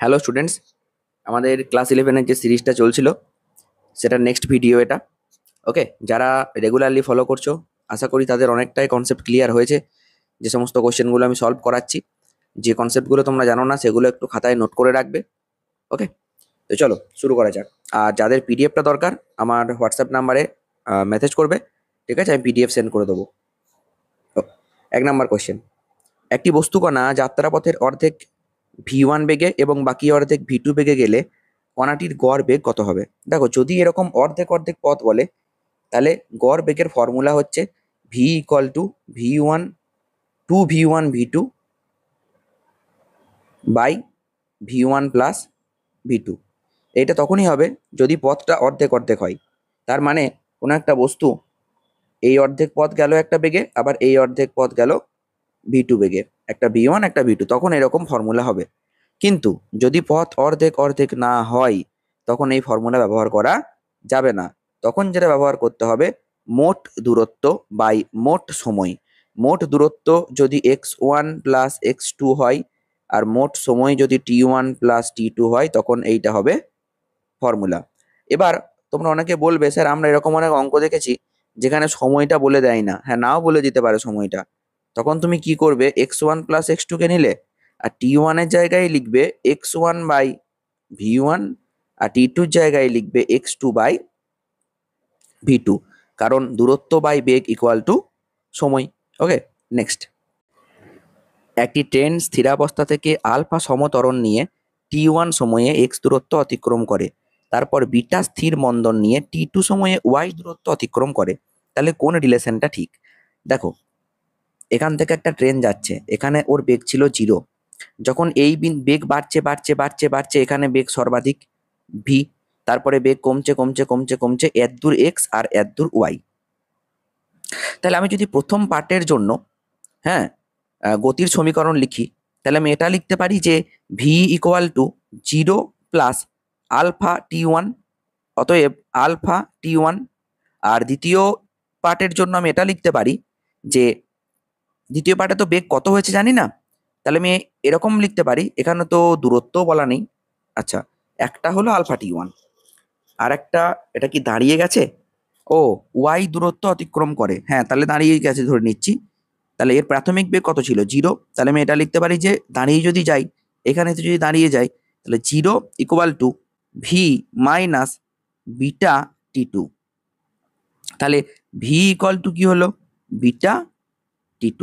Hello students, আমাদের class ইলেভেনের যে সিরিজটা চলছিল সেটার নেক্সট ভিডিও এটা। ওকে, যারা রেগুলারলি ফলো করছো আশা করি তাদের অনেকটাই কনসেপ্ট ক্লিয়ার হয়েছে। যে সমস্ত কোশ্চেনগুলো আমি সলভ করাচ্ছি, যে কনসেপ্টগুলো তোমরা জানো না সেগুলো একটু খাতায় নোট করে রাখবে। ওকে, তো চলো শুরু করা যাক। আর যাদের পিডিএফটা দরকার আমার হোয়াটসঅ্যাপ নাম্বারে মেসেজ করবে, ঠিক আছে? আমি পিডিএফ সেন্ড করে দেবো। 1 নম্বর কোশ্চেন, একটি বস্তুকণা যাত্রাপথের অর্ধেক v1 বেগে এবং বাকি অর্ধেক v2 বেগে গেলে কণাটির গড় বেগ কত হবে? দেখো, যদি এরকম অর্ধেক অর্ধেক পথ বলে তাহলে গড় বেগের ফর্মুলা হচ্ছে v equal to v1 2v1 v2 by v1 plus v2। এইটা তখনই হবে যদি পথটা অর্ধেক অর্ধেক হয়। তার মানে কোনো একটা বস্তু এই অর্ধেক পথ গেল একটা বেগে, আবার এই অর্ধেক পথ গেল v2 বেগে, একটা v1 একটা v2, তখন এরকম ফর্মুলা হবে। কিন্তু যদি পথ অর্ধেক অর্ধেক না হয় তখন এই ফর্মুলা ব্যবহার করা যাবে না। তখন যেটা ব্যবহার করতে হবে মোট দূরত্ব বাই মোট সময়। মোট দূরত্ব যদি x1 প্লাস x2 হয় আর মোট সময় যদি t1 প্লাস t2 হয় তখন এইটা হবে ফর্মুলা। এবার তোমরা অনেকে বলবে, স্যার আমরা এরকম অনেক অঙ্ক দেখেছি যেখানে সময়টা বলে দেয় না। হ্যাঁ, নাও বলে দিতে পারে সময়টা। তখন তুমি কি করবে, x1 প্লাস x2 কে নিলে আর t1 এর জায়গায় লিখবে x1 by v1 R t2 এর জায়গায় লিখবে x2 বাই v2, কারণ দূরত্ব বাই বেগ ইকুয়াল টু সময়। ওকে, নেক্সট, একটি ট্রেন স্থিরাবস্থা থেকে আলফা সমত্বরণ নিয়ে t1 সময়ে x দূরত্ব অতিক্রম করে, তারপর বিটা স্থির মন্দন নিয়ে t2 সময়ে y দূরত্ব অতিক্রম করে, তাহলে কোন রিলেশনটা ঠিক? দেখো, এখান থেকে একটা ট্রেন যাচ্ছে, এখানে ওর বেগ ছিল 0। যখন এই বেগ বাড়ছে বাড়ছে বাড়ছে বাড়ছে, এখানে বেগ সর্বাধিক v, তারপরে বেগ কমছে কমছে কমছে কমছে এতদূর x আর এতদূর y। তাহলে আমি যদি প্রথম পার্টের জন্য হ্যাঁ গতির সমীকরণ লিখি, তাহলে আমি এটা লিখতে পারি যে v equal to 0 plus alpha t1, অতএব আলফা t1। আর দ্বিতীয় পার্টের জন্য আমি এটা লিখতে পারি যে দ্বিতীয় পার্টে তো বেগ কত হয়েছে জানি না, তাহলে আমি এরকম লিখতে পারি, এখানে তো দূরত্ব বলা নেই। আচ্ছা, একটা হলো আলফা t1, আর একটা, এটা কি দাঁড়িয়ে গেছে? ও, ওয়াই দূরত্ব অতিক্রম করে, হ্যাঁ তাহলে দাঁড়িয়ে গেছে ধরে নিচ্ছি। তাহলে এর প্রাথমিক বেগ কত ছিল? 0। তাহলে আমি এটা লিখতে পারি যে দাঁড়িয়ে যদি যাই, এখানে তো যদি দাঁড়িয়ে যাই, তাহলে 0 equal to V minus beta t2। তাহলে ভি ইকুয়াল টু কি হলো? Beta t2।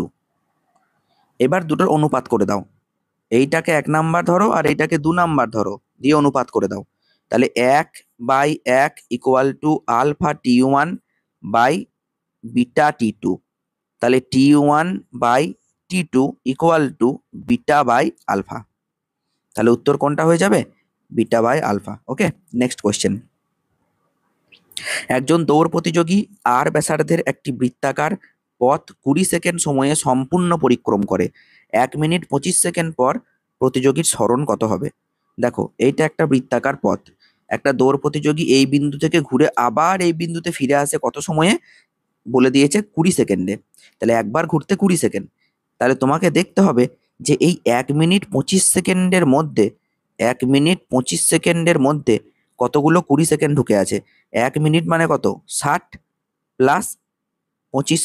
এবার দুটোর অনুপাত করে দাও, এইটাকে 1 নাম্বার ধরো আর এইটাকে 2 নাম্বার ধরো, দিয়ে অনুপাত করে দাও। তাহলে 1/1 equal to alpha t1 by beta t2। তাহলে t1 by t2 equal to beta by alpha. তাহলে উত্তর কোনটা হয়ে যাবে? Beta by alpha. Okay, next question, একজন দৌড় প্রতিযোগী আর ব্যাসার্ধের একটি বৃত্তাকার পথ 20 সেকেন্ড সময়ে সম্পূর্ণ পরিক্রম করে। 1 মিনিট 25 সেকেন্ড পর প্রতিযোগীর স্মরণ কত হবে? দেখো, এইটা একটা বৃত্তাকার পথ, একটা দৌড় প্রতিযোগী এই বিন্দু থেকে ঘুরে আবার এই বিন্দুতে ফিরে আসে কত সময়ে? বলে দিয়েছে 20 সেকেন্ডে। তাহলে একবার ঘুরতে 20 সেকেন্ড। তাহলে তোমাকে দেখতে হবে যে এই 1 মিনিট 25 সেকেন্ডের মধ্যে 1 মিনিট 25 সেকেন্ডের মধ্যে কতগুলো 20 সেকেন্ড ঢুকে আছে। 1 মিনিট মানে কত? 60 প্লাস 25,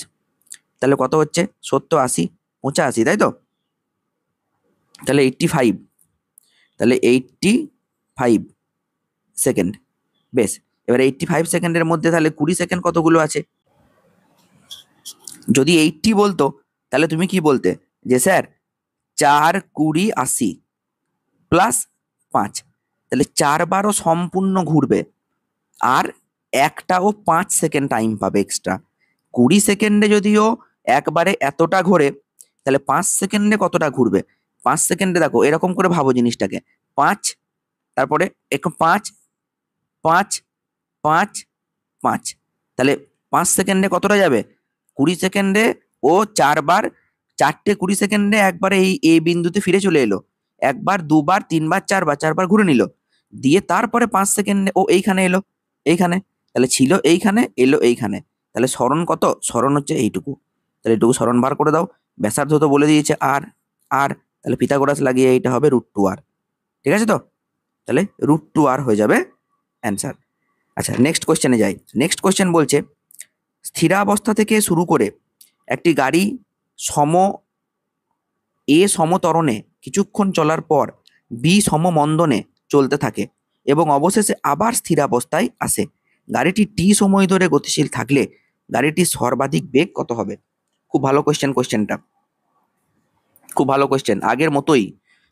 তাহলে কত হচ্ছে? 70, 80, 85, তাই তো? তাহলে 85, তাহলে 85 সেকেন্ড। বেশ, এবার 85 সেকেন্ডের মধ্যে তাহলে 20 সেকেন্ড কতগুলো আছে? যদি 80 বলতো তাহলে তুমি কি বলতে যে স্যার 4, 20, 80 প্লাস 5, তাহলে 4 বারও সম্পূর্ণ ঘুরবে আর একটাও 5 সেকেন্ড টাইম পাবে এক্সট্রা। 20 সেকেন্ডে যদিও একবারে এতটা ঘোরে, তাহলে 5 সেকেন্ডে কতটা ঘুরবে? 5 সেকেন্ডে দেখো এরকম করে ভাবো জিনিসটাকে, 5, তারপরে 5, 5, 5, 5, তাহলে 5 সেকেন্ডে কতটা যাবে? 20 সেকেন্ডে ও 4 বার, 4টে 20 সেকেন্ডে একবারে এই বিন্দুতে ফিরে চলে এলো, একবার, দুবার, 3 বার, 4 বার, 4 বার ঘুরে নিল, দিয়ে তারপরে 5 সেকেন্ডে ও এইখানে এলো, এইখানে, তাহলে ছিল এইখানে, এলো এইখানে। তাহলে স্মরণ কত? স্মরণ হচ্ছে এইটুকু। তাহলে এইটুকু স্মরণ বার করে দাও। ব্যাসার্ধ তো বলে দিয়েছে আর, তাহলে পিথাগোরাস লাগিয়ে এইটা হবে √2r। ঠিক আছে তো? তাহলে √2r হয়ে যাবে অ্যান্সার। আচ্ছা, নেক্সট কোয়েশ্চেনে যাই। নেক্সট কোয়েশ্চেন বলছে স্থিরাবস্থা থেকে শুরু করে একটি গাড়ি সমত্বরণে কিছুক্ষণ চলার পর বি সমমন্দনে চলতে থাকে এবং অবশেষে আবার স্থিরাবস্থায় আসে। গাড়িটি টি সময় ধরে গতিশীল থাকলে গাড়িটির সর্বাধিক বেগ কত হবে? খুব ভালো কোয়েশ্চেনটা খুব ভালো কোয়েশ্চেন, আগের মতোই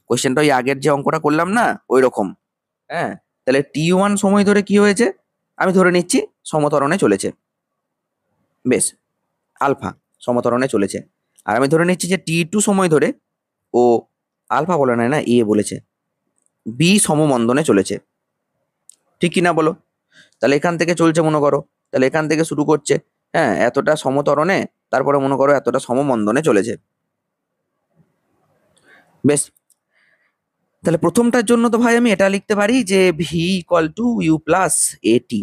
কোয়েশ্চেনটা, ওই আগের যে অঙ্কটা করলাম না ওই রকম। হ্যাঁ, তাহলে T1 সময় ধরে কি হয়েছে, আমি ধরে নিচ্ছি সমত্বরণে চলেছে, বেশ, আলফা সমত্বরণে চলেছে। আর আমি ধরে নিচ্ছি যে T2 সময় ধরে, ও আলফা বলে না, এ বলেছে, বি সমমন্দনে চলেছে, ঠিক কিনা বলো? তাহলে এখান থেকে চলছে মনে করো, তাহলে এখান থেকে শুরু করছে, হ্যাঁ, এতটা সমত্বরণে, তারপরে মনে করো এতটা সমমন্দনে চলেছে, বেশ। তাহলে প্রথমটার জন্য তো ভাই আমি এটা লিখতে পারি যে v equal to u plus at,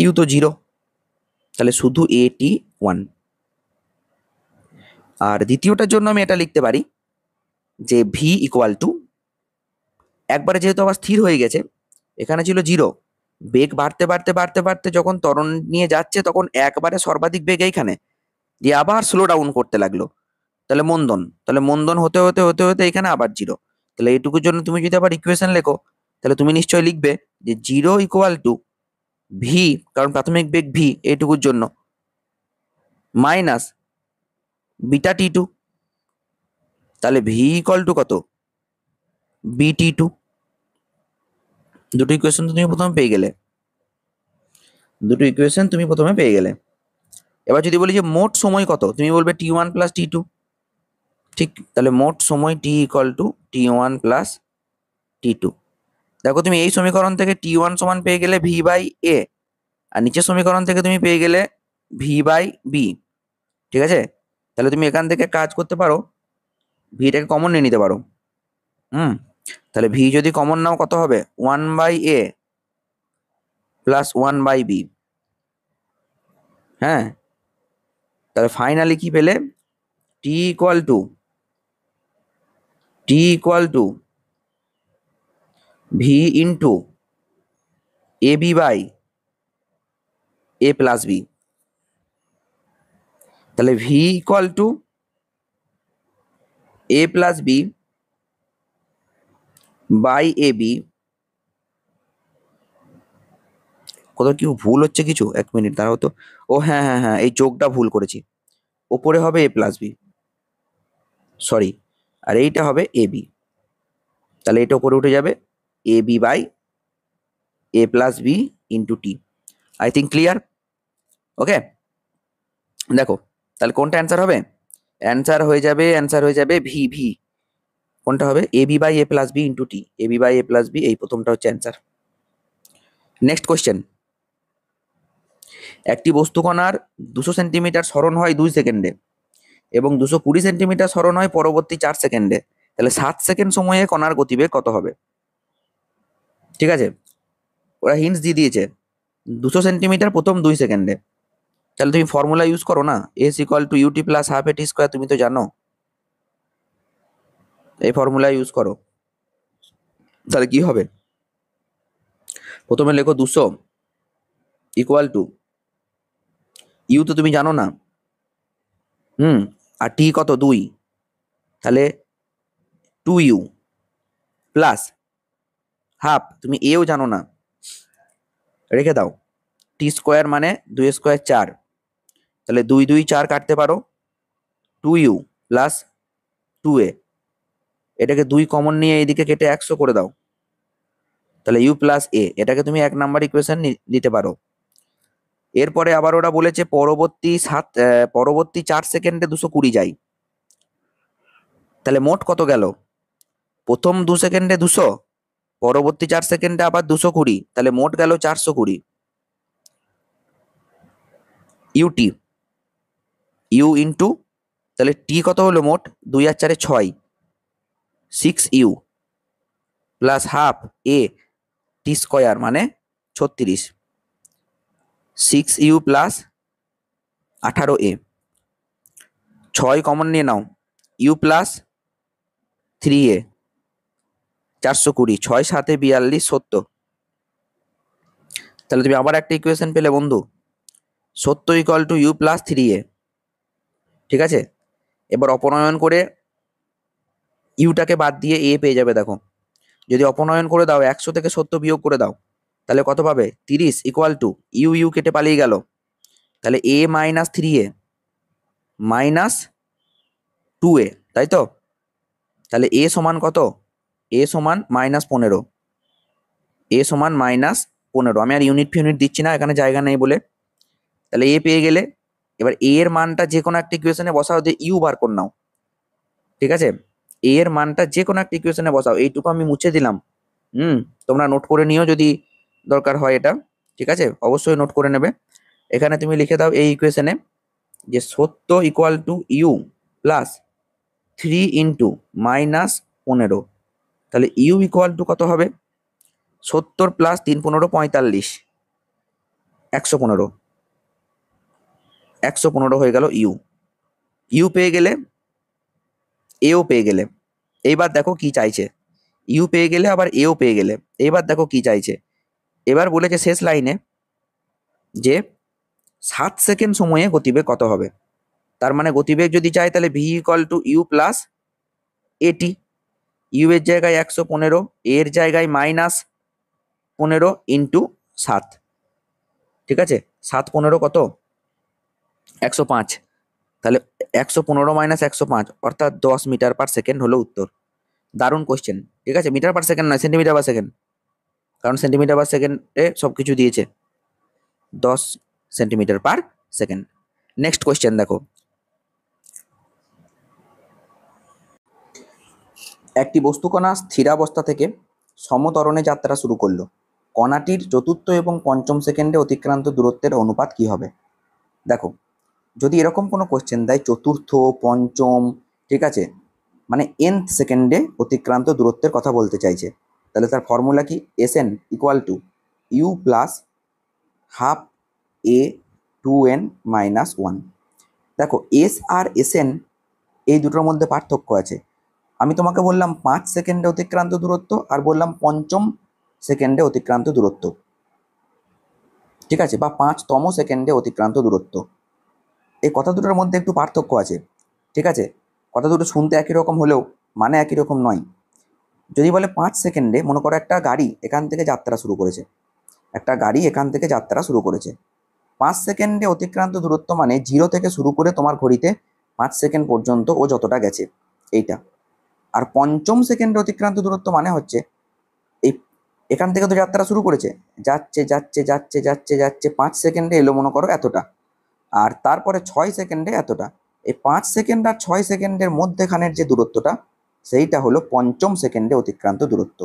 u তো 0, তাহলে শুধু এটি 1। আর দ্বিতীয়টার জন্য আমি এটা লিখতে পারি যে ভি ইকুয়াল টু, একবারে যেহেতু আবার স্থির হয়ে গেছে, এখানে ছিল 0, বেগ বাড়তে বাড়তে বাড়তে বাড়তে যখন ত্বরণ নিয়ে যাচ্ছে তখন একবারে সর্বাধিক বেগ এইখানে দিয়ে আবার স্লো ডাউন করতে লাগলো, তাহলে মন্দন হতে হতে হতে হতে এখানে আবার 0। তাহলে এইটুকুর জন্য তুমি যদি আবার ইকুয়েশন লেখো, তাহলে তুমি নিশ্চয়ই লিখবে যে 0 ইকুয়াল টু ভি, কারণ প্রাথমিক বেগ ভি এইটুকুর জন্য, মাইনাস বিটা T2, তাহলে ভি ইকুয়াল টু কত, BT2। দুটো ইকুয়েশন তুমি প্রথমে পেয়ে গেলে। এবার যদি বলি যে মোট সময় কত, তুমি বলবে T1 প্লাস T2, ঠিক, তাহলে মোট সময় T equal to T1 plus T2। দেখো তুমি এই সমীকরণ থেকে T1 সমান পেয়ে গেলে V বাই এ, আর নিচের সমীকরণ থেকে তুমি পেয়ে গেলে V বাই বি, ঠিক আছে? তাহলে তুমি এখান থেকে কাজ করতে পারো, ভিটাকে কমন নিয়ে নিতে পারো। তাহলে ভি যদি কমন নাও কত হবে, 1 by A plus 1 by B. হ্যাঁ, তাহলে ফাইনালি কি পেলে, T equal to V into A B by A plus B. তাহলে V equal to A plus B by A B. কোথাও কি ভুল হচ্ছে কিছু, 1 মিনিট দাঁড়াও তো। ও হ্যাঁ হ্যাঁ হ্যাঁ, এই যোগটা ভুল করেছি, ওপরে হবে এ প্লাস বি, সরি, আর এইটা হবে এ বি, তাহলে এটা উপরে উঠে যাবে A B by A plus B into T. I think clear? Okay, দেখো তাহলে কোনটা অ্যান্সার হবে, অ্যান্সার হয়ে যাবে ভি ভি। কোনটা হবে, A B by A plus B into T, A B by A plus B, এই প্রথমটা হচ্ছে অ্যান্সার। নেক্সট কোয়েশ্চেন, একটি বস্তুকণার 200 সেন্টিমিটার সরণ হয় 2 সেকেন্ডে এবং 220 সেন্টিমিটার সরণ হয় পরবর্তী 4 সেকেন্ডে, তাহলে 7 সেকেন্ড সময়ে কণার গতিবেগ কত হবে? ঠিক আছে, ওরা হিন্টস দিয়ে দিয়েছে 200 সেন্টিমিটার প্রথম 2 সেকেন্ডে, তাহলে তুমি ফর্মুলা ইউজ করো না, s equal to ut plus half at square, তুমি তো জানো, এই ফর্মুলা ইউজ করো। তাহলে কি হবে, প্রথমে লেখো 200 ইকুয়াল টু, ইউ তো তুমি জানো না, আর টি কত 2, তাহলে 2u প্লাস হাফ, তুমি এও জানো না, রেখে দাও, টি স্কোয়ার মানে 2 স্কোয়ার 4, তাহলে 2 2 4 কাটতে পারো, 2u প্লাস 2a, এটাকে 2 কমন নিয়ে এইদিকে কেটে 100 করে দাও, তাহলে ইউ প্লাস এ, এটাকে তুমি 1 নাম্বার ইকুয়েশন নিতে পারো। এরপরে আবার ওরা বলেছে পরবর্তী 4 সেকেন্ডে 220 যায়, তাহলে মোট কত গেল, প্রথম 2 সেকেন্ডে 200, পরবর্তী 4 সেকেন্ডে আবার 220, তাহলে মোট গেল 420। ইউটি, ইউ ইন্টু, তাহলে টি কত হলো মোট, 2 আর 4 6, 6u প্লাস হাফ এ টি স্কোয়ার মানে 36, 6u প্লাস 18a, 6 কমন নিয়ে নাও, ইউ প্লাস 3a, 420, 6 7 42 70। তাহলে তুমি আবার একটা ইকুয়েশন পেলে বন্ধু, 70 equal to u plus 3a। ঠিক আছে, এবার অপনয়ন করে ইউটাকে বাদ দিয়ে এ পেয়ে যাবে। দেখো, যদি অপনয়ন করে দাও 100 থেকে 70 বিয়োগ করে দাও, তাহলে কত পাবে? 30 ইকুয়াল টু ইউ ইউ কেটে পালিয়ে গেল, তাহলে এ মাইনাস 3a মাইনাস 2a, তাই তো? তাহলে এ সমান কত? এ সমান -15। এ সমান -15। আমি আর ইউনিট ফিউনিট দিচ্ছি না, এখানে জায়গা নেই বলে। তাহলে এ পেয়ে গেলে এবার এ এর মানটা যে কোনো একটা ইকুয়েশনে বসাও, দিয়ে ইউ বার করে নাও। ঠিক আছে, এ এর মানটা যে কোনো একটা ইকুয়েশনে বসাও। এইটুকু আমি মুছে দিলাম। তোমরা নোট করে নিও যদি দরকার হয় এটা। ঠিক আছে, অবশ্যই নোট করে নেবে। এখানে তুমি লিখে দাও এই ইকুয়েশনে যে 70 equal to u plus 3 into -15। তাহলে ইউ ইকুয়াল টু কত হবে? 70 প্লাস 3 15 45, 115। 115 হয়ে গেল ইউ। ইউ পেয়ে গেলে, এও পেয়ে গেলে। এইবার দেখো কি চাইছে। ইউ পেয়ে গেলে আবার এও পেয়ে গেলে, এবার দেখো কি চাইছে। এবার বলেছে শেষ লাইনে যে 7 সেকেন্ড সময়ে গতিবেগ কত হবে। তার মানে গতিবেগ যদি চাই তাহলে V equal to u plus at. U এর জায়গায় 115, এর জায়গায় -15 ইন্টু 7। ঠিক আছে, 7 15 কত? 105। তাহলে 115 মাইনাস 105 অর্থাৎ 10 মিটার পার সেকেন্ড হলো উত্তর। দারুণ কোশ্চেন। ঠিক আছে, মিটার পার সেকেন্ড নয়, সেন্টিমিটার পার সেকেন্ড, কারণ সেন্টিমিটার পার সেকেন্ডে সবকিছু দিয়েছে। 10 centimetre per second. Next question দেখো, একটি বস্তুকণা স্থিরাবস্থা থেকে সমত্বরণে যাত্রা শুরু করলো। কণাটির চতুর্থ এবং পঞ্চম সেকেন্ডে অতিক্রান্ত দূরত্বের অনুপাত কি হবে? দেখো, যদি এরকম কোনো কোশ্চেন দেয় চতুর্থ, পঞ্চম, ঠিক আছে, মানে nth সেকেন্ডে অতিক্রান্ত দূরত্বের কথা বলতে চাইছে, তাহলে তার ফর্মুলা কি? Sn equal to u plus half a 2n minus 1। দেখো, এস আর Sn এই দুটোর মধ্যে পার্থক্য আছে। আমি তোমাকে বললাম 5 সেকেন্ডে অতিক্রান্ত দূরত্ব, আর বললাম পঞ্চম সেকেন্ডে অতিক্রান্ত দূরত্ব। ঠিক আছে, বা 5তম সেকেন্ডে অতিক্রান্ত দূরত্ব। এই কথা দুটোর মধ্যে একটু পার্থক্য আছে। ঠিক আছে, কথা দুটো শুনতে একই রকম হলেও মানে একই রকম নয়। যদি বলে 5 সেকেন্ডে, মনে করো একটা গাড়ি এখান থেকে যাত্রা শুরু করেছে, একটা গাড়ি এখান থেকে যাত্রা শুরু করেছে। 5 সেকেন্ডে অতিক্রান্ত দূরত্ব মানে 0 থেকে শুরু করে তোমার ঘড়িতে 5 সেকেন্ড পর্যন্ত ও যতটা গেছে এইটা। আর পঞ্চম সেকেন্ডে অতিক্রান্ত দূরত্ব মানে হচ্ছে এই এখান থেকে তো যাত্রা শুরু করেছে, যাচ্ছে যাচ্ছে যাচ্ছে যাচ্ছে যাচ্ছে, 5 সেকেন্ডে এলো মনে করো এতটা, আর তারপরে 6 সেকেন্ডে এতটা। এই 5 সেকেন্ড আর 6 সেকেন্ডের মধ্যেখানের যে দূরত্বটা, সেইটা হলো পঞ্চম সেকেন্ডে অতিক্রান্ত দূরত্ব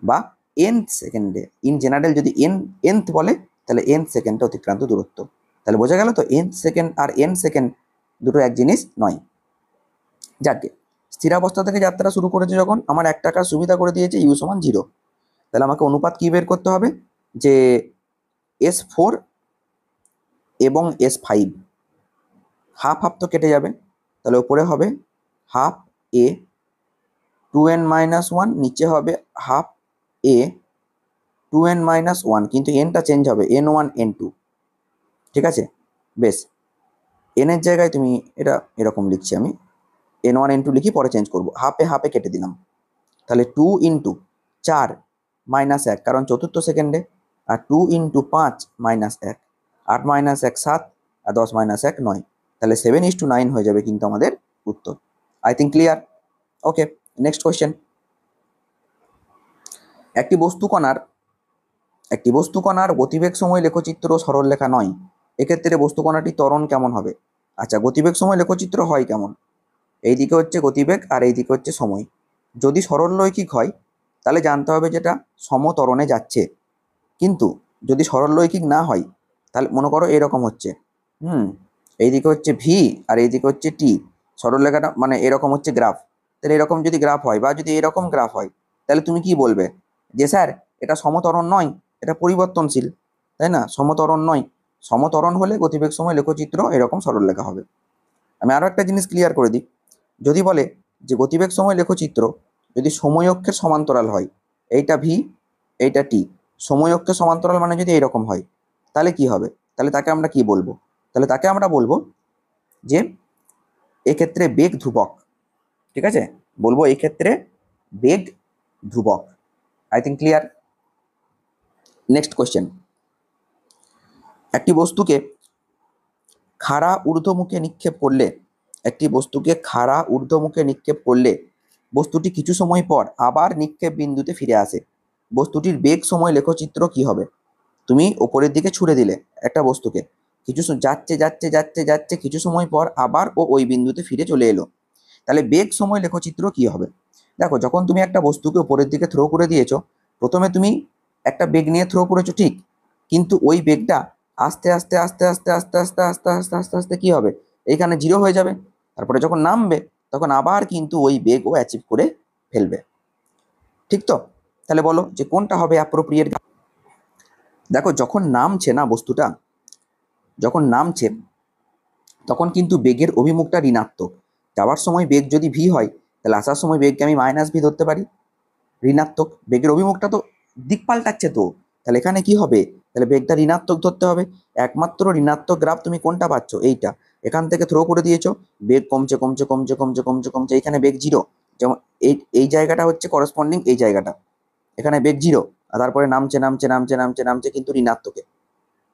বা nth সেকেন্ডে। ইন জেনারেল যদি nth বলে তাহলে nth সেকেন্ডে অতিক্রান্ত দূরত্ব। তাহলে বোঝা গেল তো, nth সেকেন্ড আর n সেকেন্ড দুটো এক জিনিস নয়। যাকে স্থিরাবস্থা থেকে যাত্রা শুরু করেছে যখন, আমার 1 টাকার সুবিধা করে দিয়েছে ইউ সমান 0। তাহলে আমাকে অনুপাত কি বের করতে হবে? যে S4 এবং S5 হাফ হাফ তো কেটে যাবে, তাহলে উপরে হবে হাফ a 2n মাইনাস 1, নিচে হবে হাফ a 2n মাইনাস 1, কিন্তু nটা চেঞ্জ হবে, n1 n2। ঠিক আছে, বেশ, n এর জায়গায় তুমি এটা এরকম লিখছি আমি, n1 n2 লিখি, পরে চেঞ্জ করবো। হাফে হাফে কেটে দিলাম, তাহলে 2 ইন্টু 4 মাইনাস 1, কারণ চতুর্থ সেকেন্ডে, আর 2 ইন্টু 5 মাইনাস 1, 8 মাইনাস 1 7, আর 10 মাইনাস 1 9। তাহলে 7:9 হয়ে যাবে কিন্তু আমাদের উত্তর। I think clear. Okay, next question. একটি বস্তুকণার গতিবেগ সময় লেখচিত্র সরলরেখা নয়, এক্ষেত্রে বস্তুকণাটি ত্বরণ কেমন হবে? আচ্ছা, গতিবেগ সময় লেখচিত্র হয় কেমন? এইদিকে হচ্ছে গতিবেগ আর এইদিকে হচ্ছে সময়। যদি সরলরৈখিক হয় তাহলে জানতে হবে যেটা সমত্বরণে যাচ্ছে, কিন্তু যদি সরলরৈখিক না হয় তাহলে মনে করো এরকম হচ্ছে, এইদিকে হচ্ছে ভি আর এইদিকে হচ্ছে টি, সরলরেখাটা মানে এরকম হচ্ছে গ্রাফ। তাহলে এরকম যদি গ্রাফ হয় বা যদি এরকম গ্রাফ হয়, তাহলে তুমি কি বলবে? যে স্যার এটা সমত্বরণ নয়, এটা পরিবর্তনশীল, তাই না? সমত্বরণ নয়। সমত্বরণ হলে গতিবেগ সময় লেখচিত্র এরকম সরলরেখা হবে। আমি আরো একটা জিনিস ক্লিয়ার করে দিই, যদি বলে যে গতিবেগ সময় লেখচিত্র যদি সময় অক্ষের সমান্তরাল হয়, এইটা ভি এইটা টি, সময় অক্ষের সমান্তরাল মানে যদি এইরকম হয়, তাহলে কি হবে? তাহলে তাকে আমরা কি বলবো? তাহলে তাকে আমরা বলবো যে এক্ষেত্রে বেগ ধ্রুবক। ঠিক আছে, বলবো এই ক্ষেত্রে বেগ ধ্রুবক। I think clear. Next question, একটি বস্তুকে খাড়া ঊর্ধ্বমুখে নিক্ষেপ করলে, একটি বস্তুকে খাড়া ঊর্ধ্বমুখে নিক্ষেপ করলে বস্তুটি কিছু সময় পর আবার নিক্ষেপ বিন্দুতে ফিরে আসে। বস্তুটির বেগ সময় লেখচিত্র কি হবে? তুমি ওপরের দিকে ছুড়ে দিলে একটা বস্তুকে, যাচ্ছে যাচ্ছে যাচ্ছে যাচ্ছে, কিছু সময় পর আবার ও ওই বিন্দুতে ফিরে চলে এলো, তাহলে বেগ সময় লেখচিত্র কি হবে? দেখো, যখন তুমি একটা বস্তুকে উপরের দিকে থ্রো করে দিয়েছো, প্রথমে তুমি একটা বেগ নিয়ে থ্রো করেছো ঠিক, কিন্তু ওই বেগটা আস্তে আস্তে আস্তে আস্তে আস্তে আস্তে আস্তে আস্তে আস্তে আস্তে কি হবে? এইখানে জিরো হয়ে যাবে। তারপরে যখন নামবে তখন আবার কিন্তু ওই বেগ ও অ্যাচিভ করে ফেলবে। ঠিক তো? তাহলে বলো যে কোনটা হবে অ্যাপ্রোপ্রিয়েট। দেখো, যখন নামছে না বস্তুটা, যখন নামছে তখন কিন্তু বেগের অভিমুখটা ঋণাত্মক। যাওয়ার সময় বেগ যদি ভি হয়, তাহলে আসার সময় বেগকে আমি মাইনাস ভি ধরতে পারি। ঋণাত্মক, বেগের অভিমুখটা তো দিক পাল্টাচ্ছে তো, তাহলে এখানে কি হবে? তাহলে বেগটা ঋণাত্মক ধরতে হবে। একমাত্র ঋণাত্মক গ্রাফ তুমি কোনটা পাচ্ছ? এইটা। এখান থেকে থ্রো করে দিয়েছো, বেগ কমছে কমছে কমছে কমছে কমছে কমছে, এখানে বেগ জিরো। যেমন এই এই জায়গাটা হচ্ছে করসপন্ডিং এই জায়গাটা, এখানে বেগ জিরো, আর তারপরে নামছে নামছে নামছে নামছে নামছে কিন্তু ঋণাত্মকে।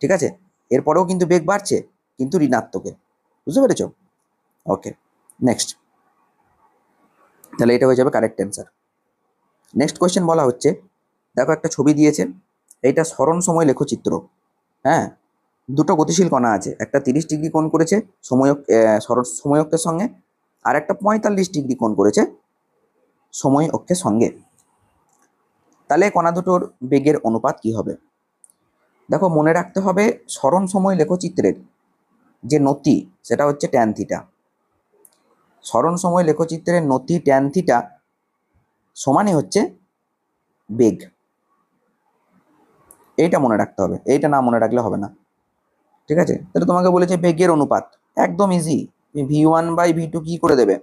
ঠিক আছে, এরপরেও কিন্তু বেগ বাড়ছে কিন্তু ঋণাত্মকে। বুঝতে পেরেছ? ওকে, নেক্সট। তাহলে এটা হয়ে যাবে কারেক্ট অ্যান্সার। নেক্সট কোয়েশ্চেন বলা হচ্ছে, দেখো একটা ছবি দিয়েছে, এইটা সরণ সময় লেখচিত্র। হ্যাঁ, দুটো গতিশীল কণা আছে, একটা 30 ডিগ্রি কোণ করেছে সময় অক্ষের সঙ্গে, আর একটা 45 ডিগ্রি কোণ করেছে সময় অক্ষের সঙ্গে। তাহলে কণা দুটোর বেগের অনুপাত কি হবে? দেখো, মনে রাখতে হবে সরণ সময় লেখচিত্রের যে নতি সেটা হচ্ছে ট্যান থিটা। সরণ সময় লেখচিত্রের নতি ট্যান থিটা সমানই হচ্ছে বেগ। এইটা মনে রাখতে হবে, এইটা না মনে রাখলে হবে না। ঠিক আছে, তাহলে তোমাকে বলেছে বেগের অনুপাত, একদম ইজি। তুমি v1/v2 কি করে দেবে?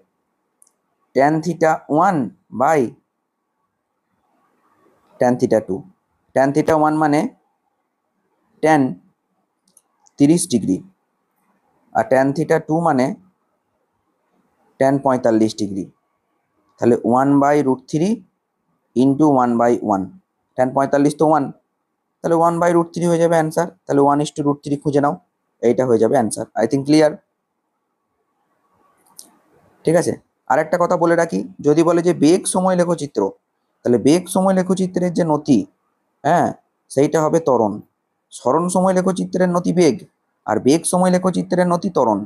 Tan theta 1 by tan theta 2। Tan theta 1 মানে ট্যান 30 ডিগ্রি, আর ট্যান থিটা 2 মানে ট্যান 45 ডিগ্রি। তাহলে 1/√3 ইন্টু 1/1, ট্যান 45 তো 1, তাহলে 1/√3 হয়ে যাবে অ্যান্সার। তাহলে 1:√3 খুঁজে নাও, এইটা হয়ে যাবে অ্যান্সার। I think clear. ঠিক আছে, আর একটা কথা বলে রাখি, যদি বলে যে বেগ সময় লেখচিত্র, তাহলে বেগ সময় লেখচিত্রের যে নতি, হ্যাঁ, সেইটা হবে ত্বরণ। সরণ সময় লেখচিত্রের নতি বেগ, আর বেগ সময় লেখচিত্রের নতি ত্বরণ।